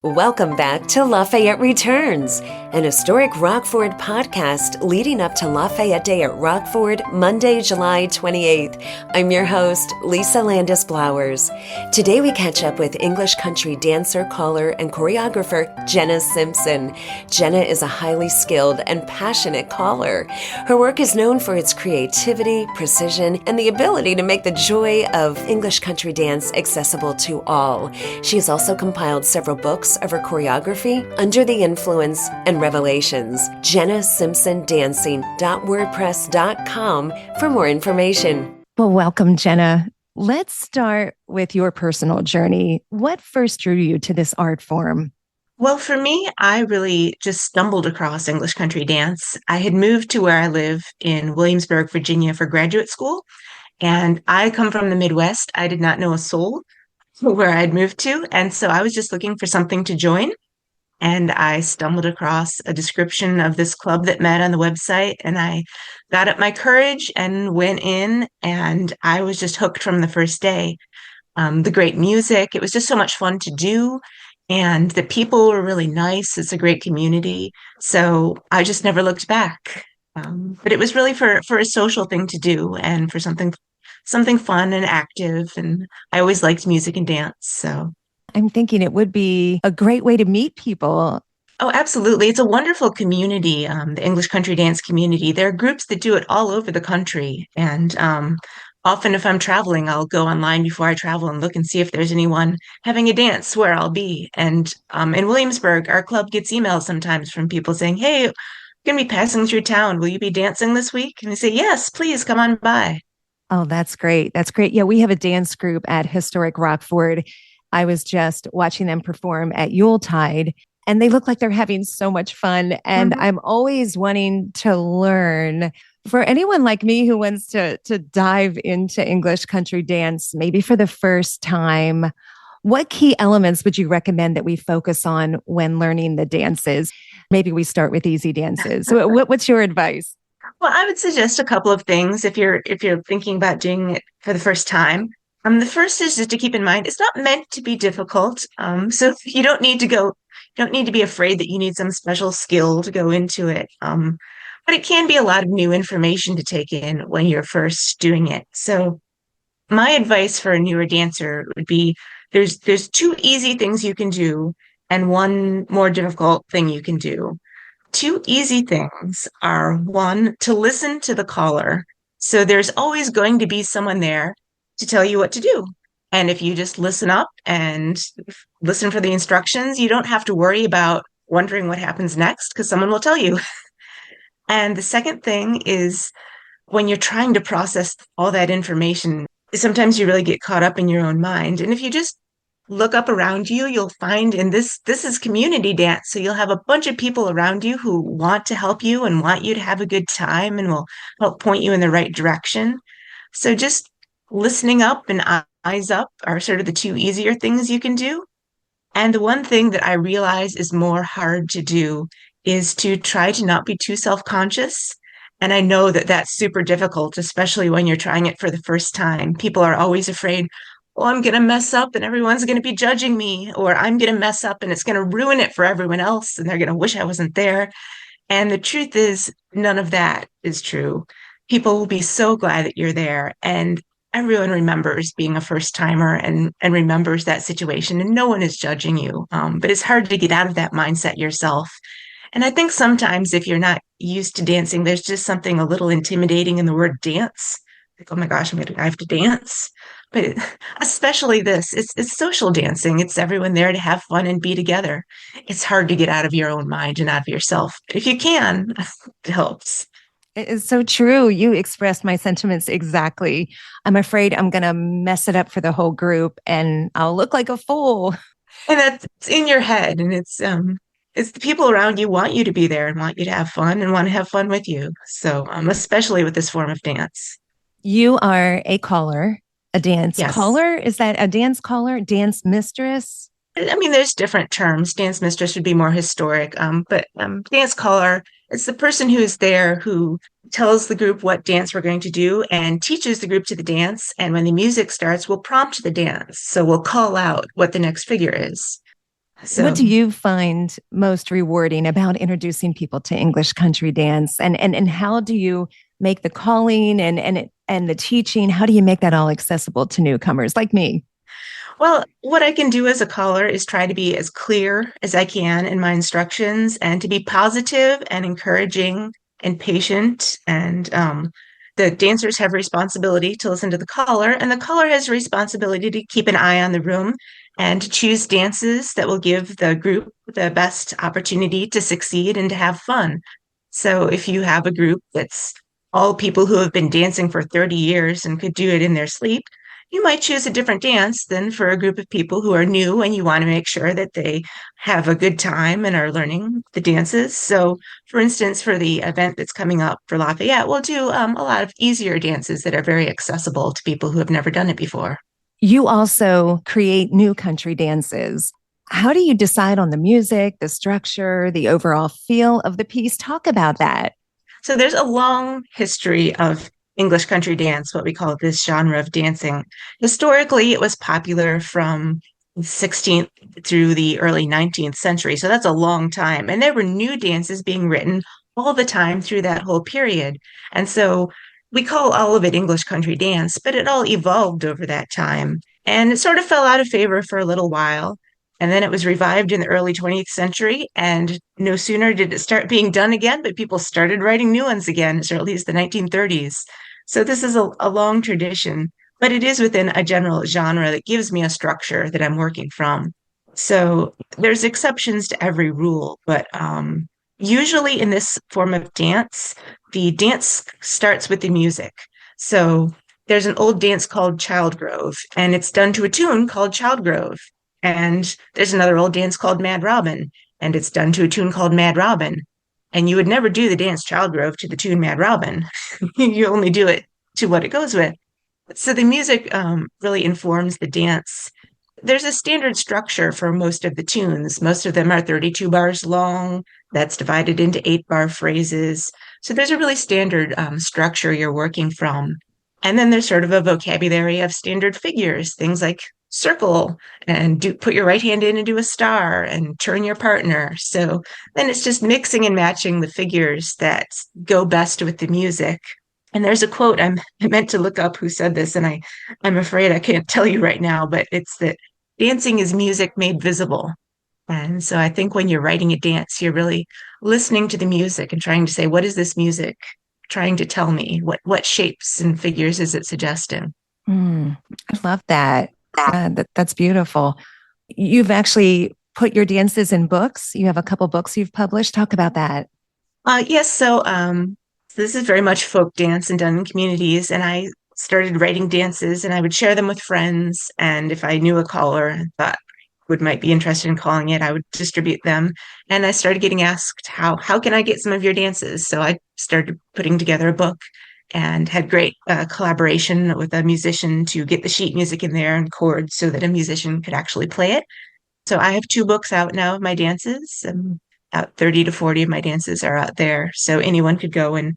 Welcome back to Lafayette Returns, an historic Rockford podcast leading up to Lafayette Day at Rockford, Monday, July 28th. I'm your host, Lisa Landis-Blowers. Today we catch up with English country dancer, caller, and choreographer Jenna Simpson. Jenna is a highly skilled and passionate caller. Her work is known for its creativity, precision, and the ability to make the joy of English country dance accessible to all. She has also compiled several books of her choreography, Under the Influence, and Revelations. JennaSimpsonDancing.wordpress.com for more information. Well, welcome, Jenna. Let's start with your personal journey. What first drew you to this art form? Well, for me, I really just stumbled across English country dance. I had moved to where I live in Williamsburg, Virginia for graduate school, and I come from the Midwest. I did not know a soul where I'd moved to. And so I was just looking for something to join. And I stumbled across a description of this club that met on the website. And I got up my courage and went in. And I was just hooked from the first day. The great music, it was just so much fun to do. And the people were really nice. It's a great community. So I just never looked back. But it was really for a social thing to do and for something fun and active. And I always liked music and dance. So I'm thinking it would be a great way to meet people. Oh, absolutely. It's a wonderful community, the English country dance community. There are groups that do it all over the country. And often if I'm traveling, I'll go online before I travel and look and see if there's anyone having a dance where I'll be. And in Williamsburg, our club gets emails sometimes from people saying, "Hey, I'm going to be passing through town. Will you be dancing this week?" And I say, "Yes, please come on by." Oh, that's great. That's great. Yeah, we have a dance group at Historic Rockford. I was just watching them perform at Yuletide, and they look like they're having so much fun. And I'm always wanting to learn. For anyone like me who wants to dive into English country dance, maybe for the first time, what key elements would you recommend that we focus on when learning the dances? Maybe we start with easy dances. So what's your advice? Well, I would suggest a couple of things if you're thinking about doing it for the first time. The first is just to keep in mind it's not meant to be difficult. So you don't need to be afraid that you need some special skill to go into it. But it can be a lot of new information to take in when you're first doing it. So my advice for a newer dancer would be there's two easy things you can do and one more difficult thing you can do. Two easy things are one, to listen to the caller. So there's always going to be someone there to tell you what to do. And if you just listen up and listen for the instructions, you don't have to worry about wondering what happens next because someone will tell you. And the second thing is when you're trying to process all that information, sometimes you really get caught up in your own mind. And if you just look up around you, you'll find in this is community dance. So you'll have a bunch of people around you who want to help you and want you to have a good time and will help point you in the right direction. So just listening up and eyes up are sort of the two easier things you can do. And the one thing that I realize is more hard to do is to try to not be too self-conscious. And I know that that's super difficult, especially when you're trying it for the first time. People are always afraid, "Oh, I'm going to mess up and everyone's going to be judging me," or "I'm going to mess up and it's going to ruin it for everyone else and they're going to wish I wasn't there." And the truth is, none of that is true. People will be so glad that you're there. And everyone remembers being a first timer and remembers that situation, and no one is judging you. But it's hard to get out of that mindset yourself. And I think sometimes if you're not used to dancing, there's just something a little intimidating in the word dance. Like, "Oh my gosh, I have to dance." But especially it's social dancing. It's everyone there to have fun and be together. It's hard to get out of your own mind and out of yourself. But if you can, it helps. It is so true. You expressed my sentiments exactly. I'm afraid I'm going to mess it up for the whole group and I'll look like a fool. And that's in your head. And it's the people around you want you to be there and want you to have fun and want to have fun with you. So especially with this form of dance. You are a caller, a dance Yes. caller. Is that a dance caller, dance mistress? I mean, there's different terms. Dance mistress would be more historic, but dance caller, it's the person who is there who tells the group what dance we're going to do and teaches the group to the dance. And when the music starts, we'll prompt the dance. So we'll call out what the next figure is. What So, do you find most rewarding about introducing people to English country dance, and how do you make the calling and the teaching? How do you make that all accessible to newcomers like me? well, what I can do as a caller is try to be as clear as I can in my instructions and to be positive and encouraging and patient. And the dancers have responsibility to listen to the caller, and the caller has a responsibility to keep an eye on the room and to choose dances that will give the group the best opportunity to succeed and to have fun. So if you have a group that's all people who have been dancing for 30 years and could do it in their sleep, you might choose a different dance than for a group of people who are new and you want to make sure that they have a good time and are learning the dances. So, for instance, for the event that's coming up for Lafayette, we'll do a lot of easier dances that are very accessible to people who have never done it before. You also create new country dances. How do you decide on the music, the structure, the overall feel of the piece? Talk about that. So there's a long history of English country dance, what we call this genre of dancing. Historically, it was popular from the 16th through the early 19th century. So that's a long time. And there were new dances being written all the time through that whole period. And so we call all of it English country dance, but it all evolved over that time. And it sort of fell out of favor for a little while. And then it was revived in the early 20th century. And no sooner did it start being done again, but people started writing new ones again as early as the 1930s. So this is a long tradition, but it is within a general genre that gives me a structure that I'm working from. So there's exceptions to every rule, but usually in this form of dance, the dance starts with the music. So there's an old dance called Child Grove, and it's done to a tune called Child Grove. And there's another old dance called Mad Robin, and it's done to a tune called Mad Robin. And you would never do the dance Child Grove to the tune Mad Robin. You only do it to what it goes with. So the music really informs the dance. There's a standard structure for most of the tunes. Most of them are 32 bars long. That's divided into 8-bar phrases. So there's a really standard structure you're working from. And then there's sort of a vocabulary of standard figures, things like circle and put your right hand in and do a star and turn your partner. So then it's just mixing and matching the figures that go best with the music. And there's a quote I meant to look up who said this, and I'm afraid I can't tell you right now, but it's that dancing is music made visible. And so I think when you're writing a dance, you're really listening to the music and trying to say, what is this music trying to tell me? What shapes and figures is it suggesting? Mm, I love that. That's beautiful. You've actually put your dances in books. You have a couple books you've published. Talk about that. Yes, so this is very much folk dance and done in communities. And I started writing dances and I would share them with friends. And if I knew a caller and thought would might be interested in calling it, I would distribute them. And I started getting asked, how can I get some of your dances? So I started putting together a book and had great collaboration with a musician to get the sheet music in there and chords so that a musician could actually play it. So I have two books out now of my dances. About 30 to 40 of my dances are out there. So anyone could go and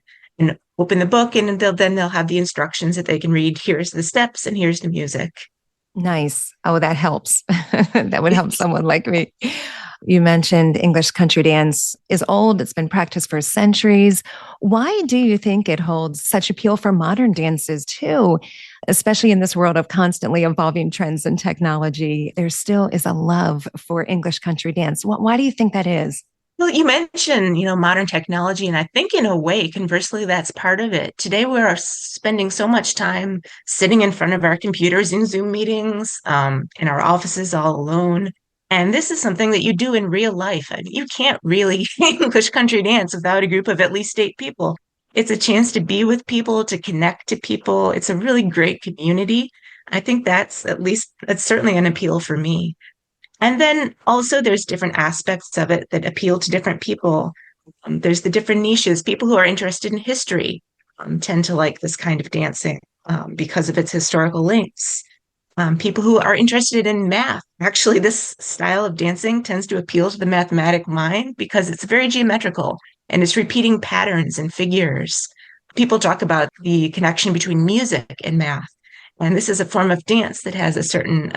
open the book and they'll have the instructions that they can read. Here's the steps and here's the music. Nice. Oh, that helps. That would help someone like me. You mentioned English country dance is old. It's been practiced for centuries. Why do you think it holds such appeal for modern dances too? Especially in this world of constantly evolving trends and technology, there still is a love for English country dance. Why do you think that is? Well, you mentioned, modern technology, and I think in a way, conversely, that's part of it. Today, we're spending so much time sitting in front of our computers in Zoom meetings, in our offices all alone. And this is something that you do in real life. I mean, you can't really English country dance without a group of at least 8 people. It's a chance to be with people, to connect to people. It's a really great community. I think that's certainly an appeal for me. And then also there's different aspects of it that appeal to different people. There's the different niches. People who are interested in history tend to like this kind of dancing because of its historical links. People who are interested in math. Actually, this style of dancing tends to appeal to the mathematic mind because it's very geometrical and it's repeating patterns and figures. People talk about the connection between music and math. And this is a form of dance that has a certain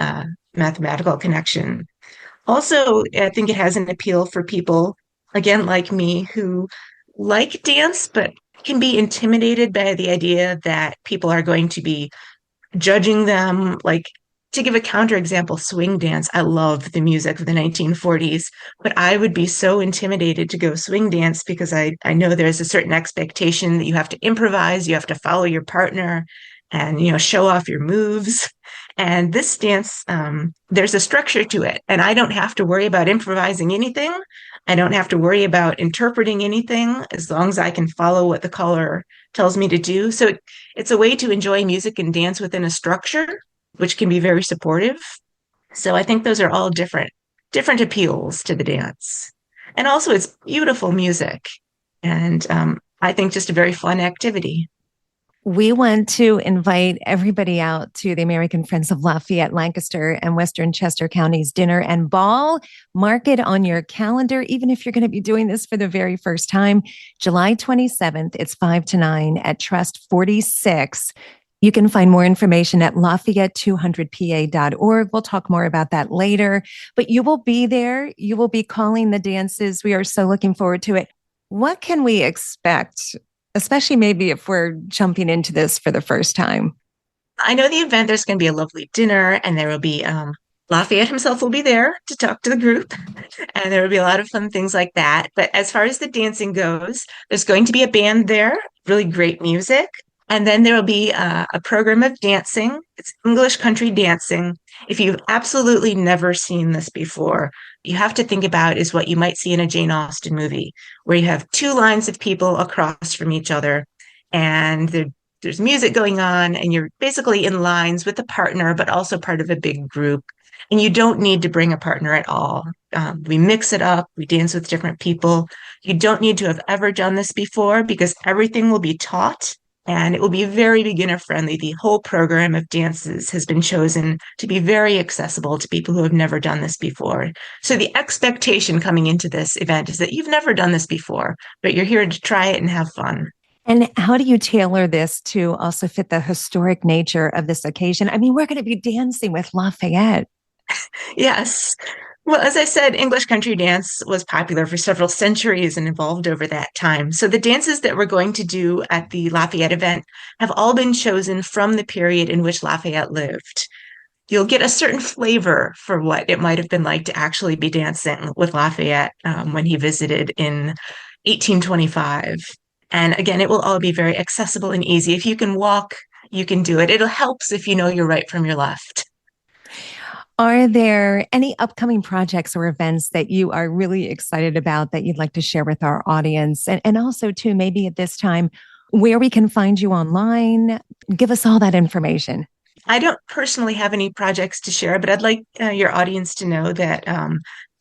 mathematical connection. Also, I think it has an appeal for people, again, like me, who like dance, but can be intimidated by the idea that people are going to be judging them. Like, to give a counterexample, swing dance. I love the music of the 1940s, but I would be so intimidated to go swing dance because I know there's a certain expectation that you have to improvise, you have to follow your partner and, show off your moves. And this dance, there's a structure to it, and I don't have to worry about improvising anything. I don't have to worry about interpreting anything as long as I can follow what the color tells me to do. So it's a way to enjoy music and dance within a structure, which can be very supportive. So I think those are all different appeals to the dance. And also it's beautiful music. And I think just a very fun activity. We want to invite everybody out to the American Friends of Lafayette, Lancaster, and Western Chester Counties dinner and ball. Mark it on your calendar, even if you're going to be doing this for the very first time. July 27th, it's 5 to 9 at Trust 46. You can find more information at Lafayette200pa.org. We'll talk more about that later, but you will be there. You will be calling the dances. We are so looking forward to it. What can we expect, especially maybe if we're jumping into this for the first time? I know the event, there's going to be a lovely dinner, and there will be Lafayette himself will be there to talk to the group, and there will be a lot of fun things like that. But as far as the dancing goes, there's going to be a band there, really great music. And then there will be a program of dancing. It's English country dancing. If you've absolutely never seen this before, you have to think about is what you might see in a Jane Austen movie, where you have two lines of people across from each other, and there's music going on, and you're basically in lines with a partner, but also part of a big group. And you don't need to bring a partner at all. We mix it up. We dance with different people. You don't need to have ever done this before because everything will be taught and it will be very beginner friendly. The whole program of dances has been chosen to be very accessible to people who have never done this before. So the expectation coming into this event is that you've never done this before, but you're here to try it and have fun. And how do you tailor this to also fit the historic nature of this occasion? I mean, we're going to be dancing with Lafayette. Yes. Well, as I said, English country dance was popular for several centuries and evolved over that time. So the dances that we're going to do at the Lafayette event have all been chosen from the period in which Lafayette lived. You'll get a certain flavor for what it might have been like to actually be dancing with Lafayette when he visited in 1825. And again, it will all be very accessible and easy. If you can walk, you can do it. It helps if you know your right from your left. Are there any upcoming projects or events that you are really excited about that you'd like to share with our audience? And also, too, maybe at this time, where we can find you online? Give us all that information. I don't personally have any projects to share, but I'd like your audience to know that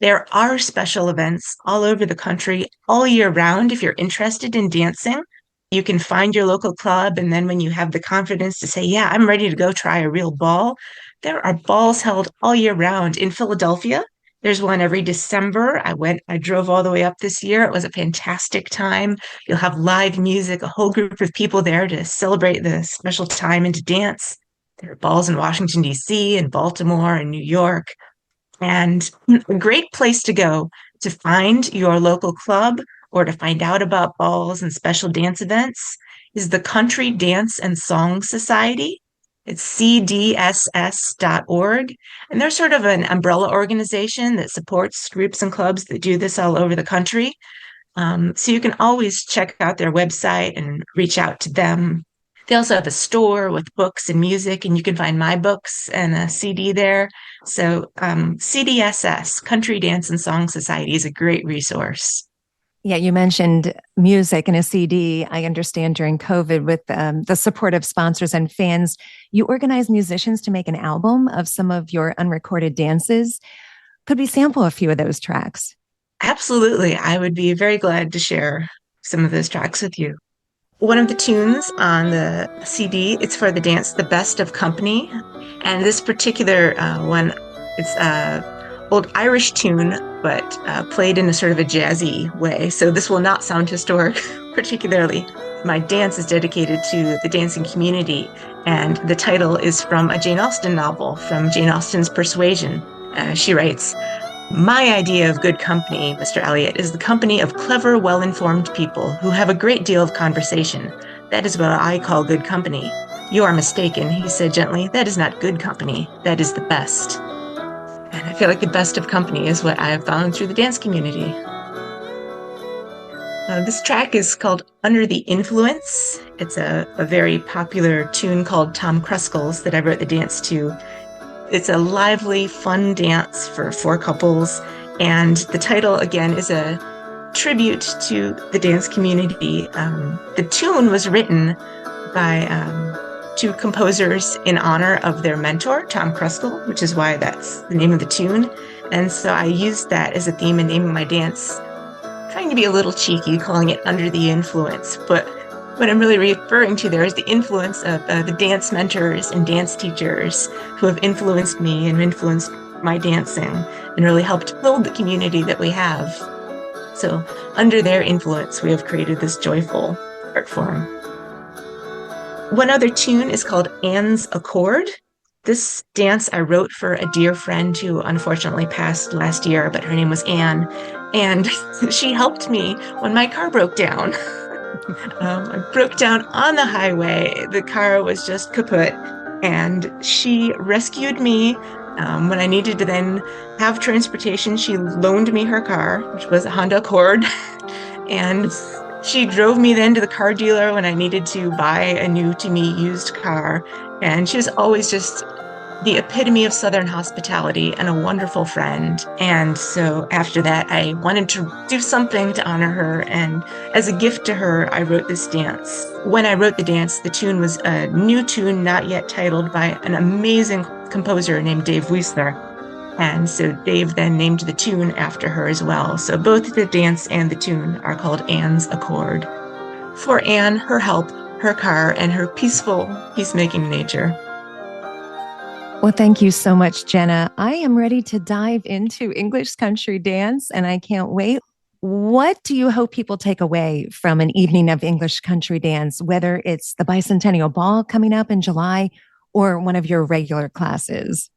there are special events all over the country all year round. If you're interested in dancing, you can find your local club. And then when you have the confidence to say, yeah, I'm ready to go try a real ball, there are balls held all year round in Philadelphia. There's one every December. I drove all the way up this year. It was a fantastic time. You'll have live music, a whole group of people there to celebrate the special time and to dance. There are balls in Washington, D.C., and Baltimore, and New York. And a great place to go to find your local club or to find out about balls and special dance events is the Country Dance and Song Society. It's cdss.org. And they're sort of an umbrella organization that supports groups and clubs that do this all over the country. So you can always check out their website and reach out to them. They also have a store with books and music, and you can find my books and a CD there. So CDSS, Country Dance and Song Society, is a great resource. Yeah, you mentioned music and a CD. I understand during COVID with the support of sponsors and fans, you organized musicians to make an album of some of your unrecorded dances. Could we sample a few of those tracks? Absolutely. I would be very glad to share some of those tracks with you. One of the tunes on the CD, it's for the dance, The Best of Company. And this particular one, it's old Irish tune, but played in a sort of a jazzy way. So this will not sound historic particularly. My dance is dedicated to the dancing community, and the title is from a Jane Austen novel, from Jane Austen's Persuasion. She writes, My idea of good company, Mr. Elliot, is the company of clever, well-informed people who have a great deal of conversation. That is what I call good company. You are mistaken, he said gently. That is not good company. That is the best. And I feel like the best of company is what I have found through the dance community. This track is called Under the Influence. It's a very popular tune called Tom Kruskel's that I wrote the dance to. It's a lively, fun dance for four couples. And the title, again, is a tribute to the dance community. The tune was written by two composers in honor of their mentor, Tom Kruskel, which is why that's the name of the tune. And so I used that as a theme in naming my dance, trying to be a little cheeky, calling it Under the Influence. But what I'm really referring to there is the influence of the dance mentors and dance teachers who have influenced me and influenced my dancing and really helped build the community that we have. So under their influence, we have created this joyful art form. One other tune is called Anne's Accord. This dance I wrote for a dear friend who unfortunately passed last year, but her name was Anne. And she helped me when my car broke down. I broke down on the highway. The car was just kaput. And she rescued me when I needed to then have transportation. She loaned me her car, which was a Honda Accord. And she drove me then to the car dealer when I needed to buy a new to me used car. And she was always just the epitome of Southern hospitality and a wonderful friend. And so after that, I wanted to do something to honor her. And as a gift to her, I wrote this dance. When I wrote the dance, the tune was a new tune, not yet titled, by an amazing composer named Dave Wiesler. And so Dave then named the tune after her as well. So both the dance and the tune are called Anne's Accord. For Anne, her help, her car, and her peaceful, peacemaking nature. Well, thank you so much, Jenna. I am ready to dive into English country dance, and I can't wait. What do you hope people take away from an evening of English country dance, whether it's the Bicentennial Ball coming up in July or one of your regular classes?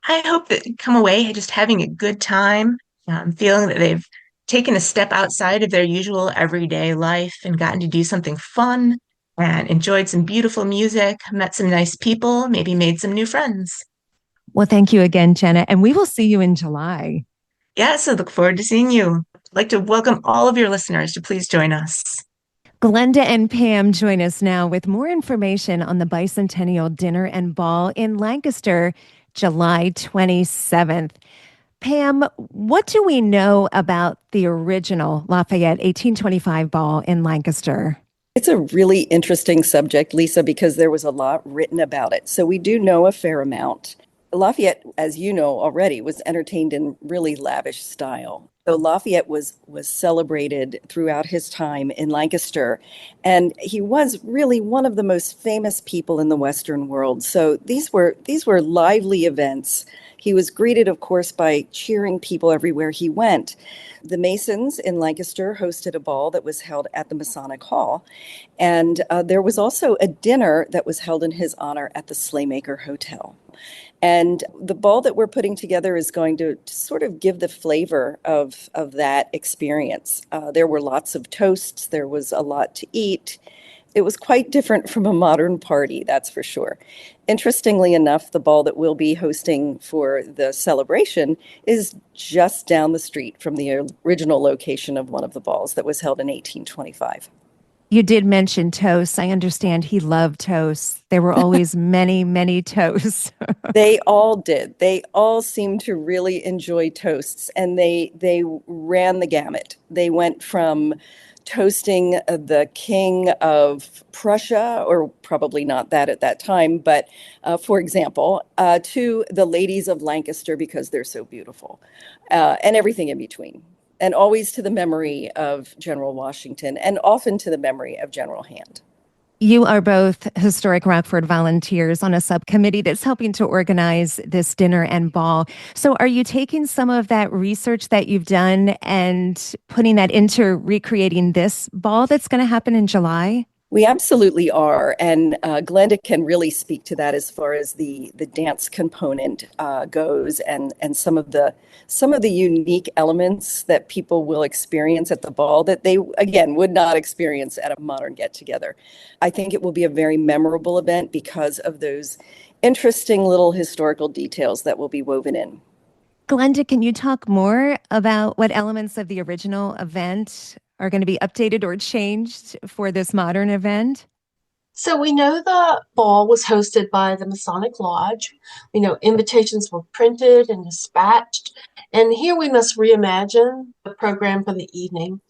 I hope that come away just having a good time, feeling that they've taken a step outside of their usual everyday life and gotten to do something fun and enjoyed some beautiful music, met some nice people, maybe made some new friends. Well, thank you again, Jenna, and we will see you in July. Yeah, so look forward to seeing you. I'd like to welcome all of your listeners to please join us. Glenda and Pam join us now with more information on the Bicentennial Dinner and Ball in Lancaster, July 27th. Pam, what do we know about the original Lafayette 1825 ball in Lancaster? It's a really interesting subject, Lisa, because there was a lot written about it. So we do know a fair amount. Lafayette, as you know already, was entertained in really lavish style. So Lafayette was celebrated throughout his time in Lancaster, and he was really one of the most famous people in the Western world. So these were lively events. He was greeted, of course, by cheering people everywhere he went. The Masons in Lancaster hosted a ball that was held at the Masonic Hall, and there was also a dinner that was held in his honor at the Slaymaker Hotel. And the ball that we're putting together is going to sort of give the flavor of that experience. There were lots of toasts. There was a lot to eat. It was quite different from a modern party, that's for sure. Interestingly enough, the ball that we'll be hosting for the celebration is just down the street from the original location of one of the balls that was held in 1825. You did mention toasts. I understand he loved toasts. There were always many, many toasts. They all did. They all seemed to really enjoy toasts, and they ran the gamut. They went from toasting the king of Prussia, or probably not that at that time, but for example, to the ladies of Lancaster because they're so beautiful, and everything in between. And always to the memory of General Washington, and often to the memory of General Hand. You are both historic Rockford volunteers on a subcommittee that's helping to organize this dinner and ball. So are you taking some of that research that you've done and putting that into recreating this ball that's going to happen in July? We absolutely are, and Glenda can really speak to that as far as the dance component goes, and some of the unique elements that people will experience at the ball that they again would not experience at a modern get together. I think it will be a very memorable event because of those interesting little historical details that will be woven in. Glenda, can you talk more about what elements of the original event are going to be updated or changed for this modern event? So we know the ball was hosted by the Masonic Lodge. We know invitations were printed and dispatched. And here we must reimagine the program for the evening.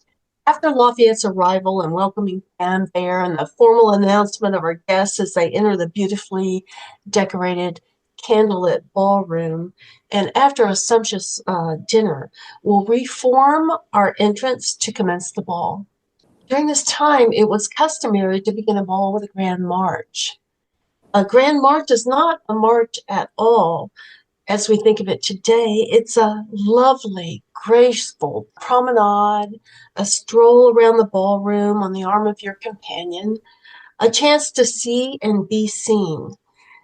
After Lafayette's arrival and welcoming fanfare and the formal announcement of our guests as they enter the beautifully decorated candlelit ballroom, and after a sumptuous dinner, we'll reform our entrance to commence the ball. During this time, it was customary to begin a ball with a grand march. A grand march is not a march at all as we think of it today. It's a lovely, graceful promenade, a stroll around the ballroom on the arm of your companion, a chance to see and be seen.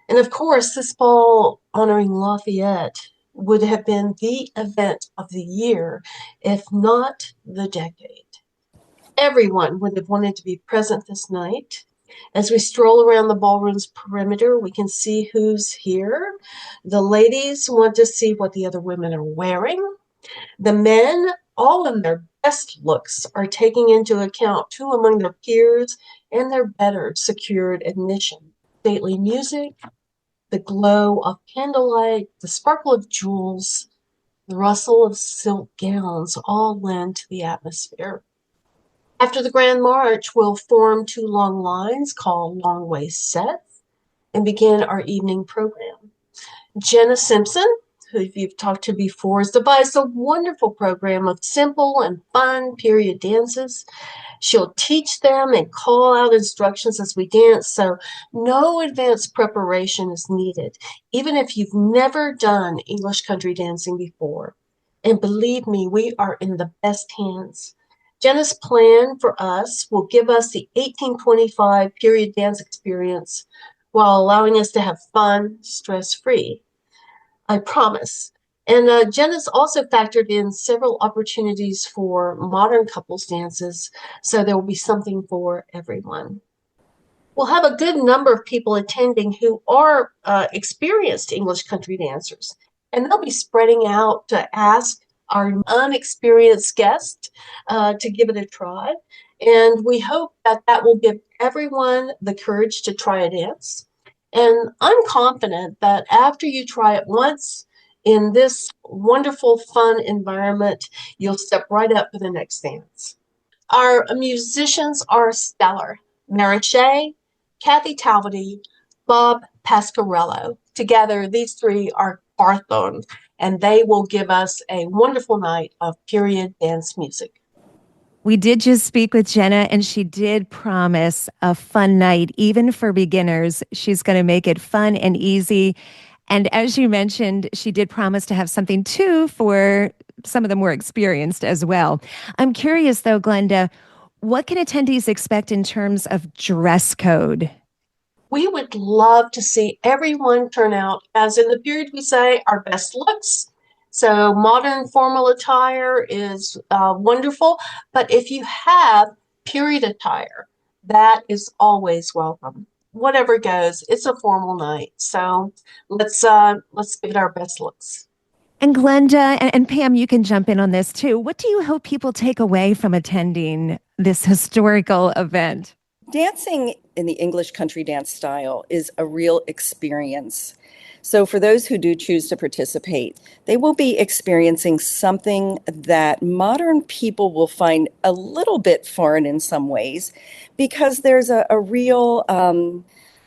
And of course, this ball honoring Lafayette would have been the event of the year, if not the decade. Everyone would have wanted to be present this night. As we stroll around the ballroom's perimeter, we can see who's here. The ladies want to see what the other women are wearing. The men, all in their best looks, are taking into account who among their peers and their betters secured admission. Stately music, the glow of candlelight, the sparkle of jewels, the rustle of silk gowns all lend to the atmosphere. After the Grand March, we'll form two long lines called long way sets and begin our evening program. Jenna Simpson, who you've talked to before, has devised a wonderful program of simple and fun period dances. She'll teach them and call out instructions as we dance, so no advanced preparation is needed, even if you've never done English country dancing before. And believe me, we are in the best hands. Jenna's plan for us will give us the 1825 period dance experience while allowing us to have fun, stress-free. I promise. And Jenna's also factored in several opportunities for modern couples dances, so there will be something for everyone. We'll have a good number of people attending who are experienced English country dancers, and they'll be spreading out to ask our unexperienced guest to give it a try. And we hope that that will give everyone the courage to try a dance. And I'm confident that after you try it once in this wonderful, fun environment, you'll step right up for the next dance. Our musicians are stellar. Mary Shea, Kathy Talbody, Bob Pasquarello. Together, these three are Barthone, and they will give us a wonderful night of period dance music. We did just speak with Jenna, and she did promise a fun night, even for beginners. She's going to make it fun and easy. And as you mentioned, she did promise to have something too for some of the more experienced as well. I'm curious though, Glenda, what can attendees expect in terms of dress code? We would love to see everyone turn out, as in the period we say, our best looks. So modern formal attire is wonderful, but if you have period attire, that is always welcome. Whatever goes, it's a formal night. So let's give it our best looks. And Glenda and Pam, you can jump in on this too. What do you hope people take away from attending this historical event? Dancing in the English country dance style is a real experience. So for those who do choose to participate, they will be experiencing something that modern people will find a little bit foreign in some ways, because there's a real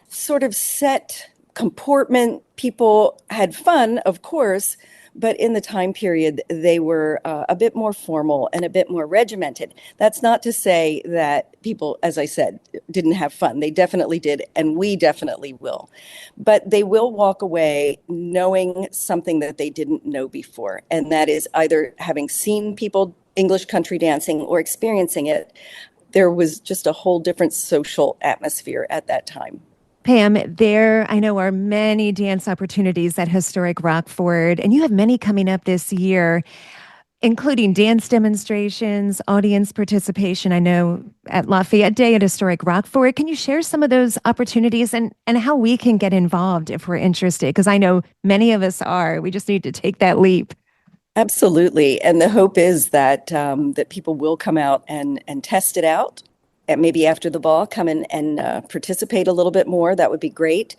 sort of set comportment. People had fun, of course, but in the time period, they were a bit more formal and a bit more regimented. That's not to say that people, as I said, didn't have fun. They definitely did, and we definitely will. But they will walk away knowing something that they didn't know before, and that is either having seen people English country dancing or experiencing it there was just a whole different social atmosphere at that time. Pam, there I know are many dance opportunities at Historic Rockford, and you have many coming up this year, including dance demonstrations, audience participation. I know at Lafayette Day at Historic Rockford. Can you share some of those opportunities and how we can get involved if we're interested? Because I know many of us are. We just need to take that leap. Absolutely. And the hope is that that people will come out and test it out. And maybe after the ball, come in and participate a little bit more. That would be great.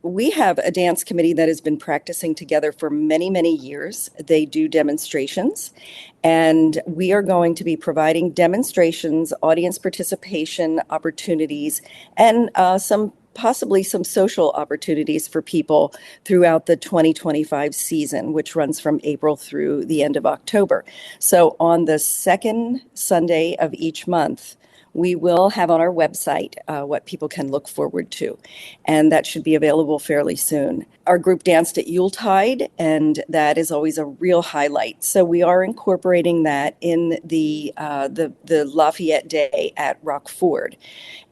We have a dance committee that has been practicing together for many, many years. They do demonstrations, and we are going to be providing demonstrations, audience participation opportunities, and possibly some social opportunities for people throughout the 2025 season, which runs from April through the end of October. So on the second Sunday of each month, we will have on our website what people can look forward to, and that should be available fairly soon. Our group danced at Yuletide, and that is always a real highlight. So we are incorporating that in the Lafayette Day at Rockford.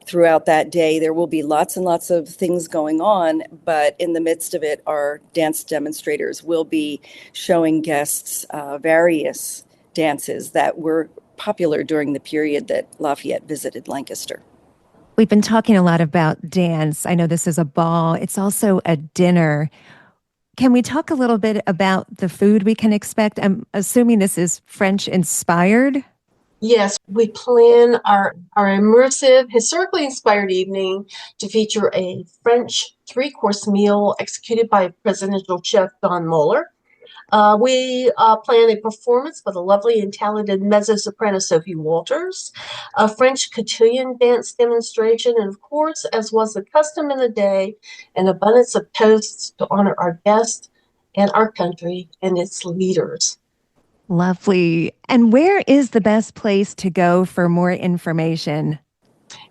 Throughout that day, there will be lots and lots of things going on, but in the midst of it, our dance demonstrators will be showing guests various dances that were popular during the period that Lafayette visited Lancaster. We've been talking a lot about dance. I know this is a ball, it's also a dinner. Can we talk a little bit about the food we can expect? I'm assuming this is French inspired. Yes, we plan our immersive, historically inspired evening to feature a French three-course meal executed by presidential chef Don Moeller. We plan a performance by the lovely and talented mezzo-soprano Sophie Walters, a French cotillion dance demonstration, and of course, as was the custom in the day, an abundance of toasts to honor our guests and our country and its leaders. Lovely. And where is the best place to go for more information?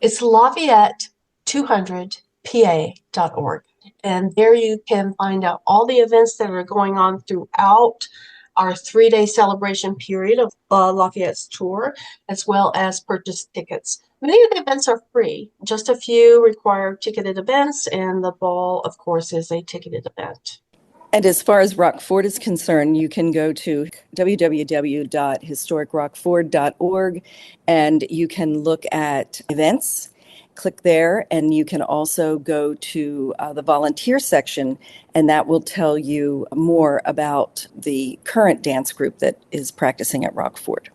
It's Lafayette 200pa.org. And there you can find out all the events that are going on throughout our 3-day celebration period of Lafayette's tour, as well as purchase tickets. Many of the events are free. Just a few require ticketed events, and the ball, of course, is a ticketed event. And as far as Rockford is concerned, you can go to www.historicrockford.org and you can look at events. Click there, and you can also go to the volunteer section, and that will tell you more about the current dance group that is practicing at Rockford.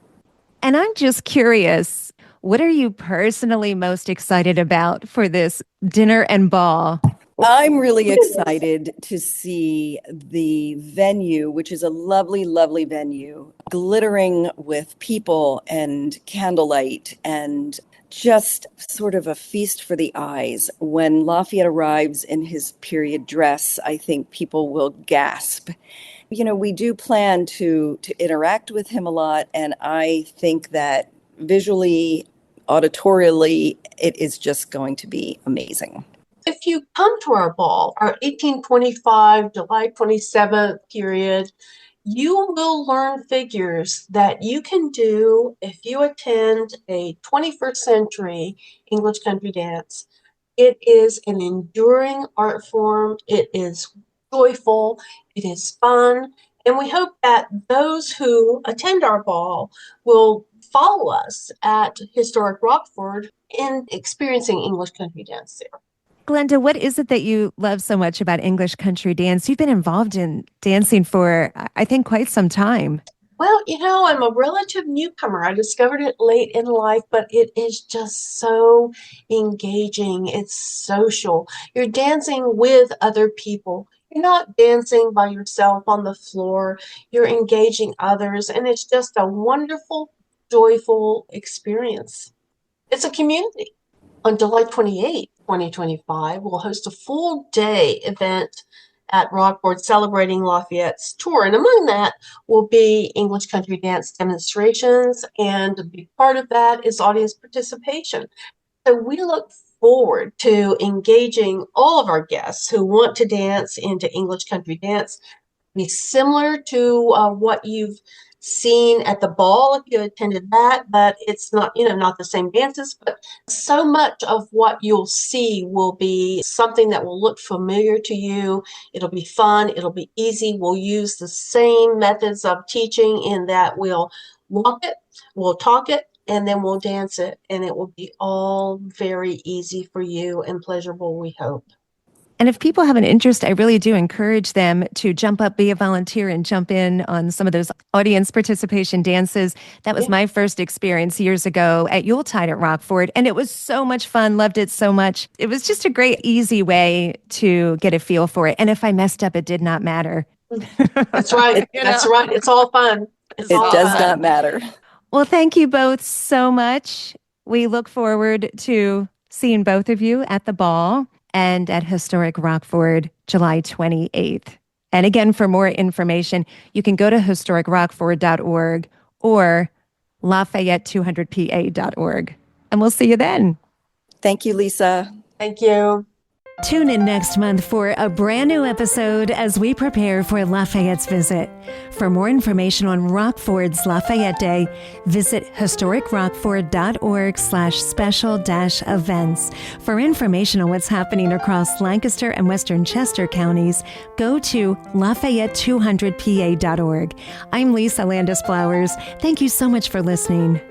And I'm just curious, what are you personally most excited about for this dinner and ball? I'm really excited to see the venue, which is a lovely, lovely venue, glittering with people and candlelight and just sort of a feast for the eyes. When Lafayette arrives in his period dress, I think people will gasp. You know, we do plan to interact with him a lot, and I think that visually, auditorially, it is just going to be amazing. If you come to our ball, our 1825, July 27th period, you will learn figures that you can do if you attend a 21st century English country dance. It is an enduring art form. It is joyful. It is fun. And we hope that those who attend our ball will follow us at Historic Rockford in experiencing English country dance there. Glenda, what is it that you love so much about English country dance? You've been involved in dancing for, I think, quite some time. Well, I'm a relative newcomer. I discovered it late in life, but it is just so engaging. It's social. You're dancing with other people. You're not dancing by yourself on the floor. You're engaging others, and it's just a wonderful, joyful experience. It's a community. On July 28th, 2025, we'll host a full day event at Rockford celebrating Lafayette's tour. And among that will be English country dance demonstrations. And a big part of that is audience participation. So we look forward to engaging all of our guests who want to dance into English country dance. Be similar to what you've seen at the ball if you attended that, but it's not, not the same dances, but so much of what you'll see will be something that will look familiar to you. It'll be fun. It'll be easy. We'll use the same methods of teaching in that we'll walk it, we'll talk it, and then we'll dance it. And it will be all very easy for you and pleasurable, we hope. And if people have an interest, I really do encourage them to jump up, be a volunteer, and jump in on some of those audience participation dances. That was my first experience years ago at Yuletide at Rockford, and it was so much fun. Loved it so much. It was just a great, easy way to get a feel for it. And if I messed up, it did not matter. That's right. That's right. It's all fun. It does not matter. Well, thank you both so much. We look forward to seeing both of you at the ball and at Historic Rockford, July 28th. And again, for more information, you can go to historicrockford.org or Lafayette200pa.org. And we'll see you then. Thank you, Lisa. Thank you. Tune in next month for a brand new episode as we prepare for Lafayette's visit. For more information on Rockford's Lafayette Day, visit historicrockford.org/special-events. For information on what's happening across Lancaster and Western Chester counties, go to Lafayette200pa.org. I'm Lisa Landis Flowers. Thank you so much for listening.